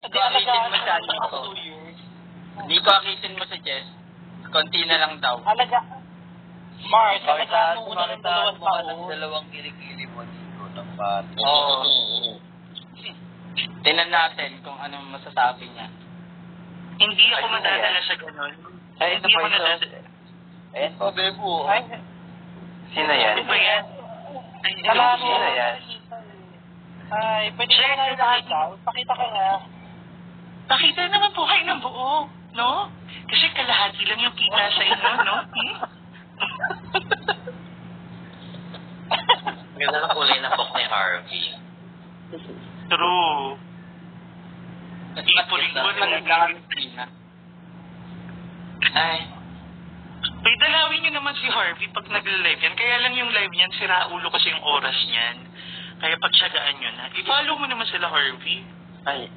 Hindi akitin mo siya, Nico. Nico, akitin mo si Jess. Konti na lang daw. Mars, alagaan mo muna ng Pagkakataon 2 mo ka ng taon. 2 kilikili mo, Nico, ng bata. Oo. Tingnan natin kung anong masasabi niya. Hindi ako madadala sa ganun. Ay, ito Hindi pa ako ito. nadadala. Ayan po, Bebo. Ay, Sino yan? Ano ba yan? Ay, kailangan mo. Sino yan? Ay, pwede ka na nakita. Pakita ka nga. Pakita naman po kayo ng buo, no? Kasi kalahati lang yung kita sa inyo, no? Ganda na kulay na book ni Harvey. True. Ipuling ko lang. Ay. Uy, dalawin nyo naman si Harvey pag nag-live yan. Kaya lang yung live niyan, sira ulo kasi yung oras niyan. Kaya pagtsagaan nyo na. I-follow mo naman sila, Harvey. Ay.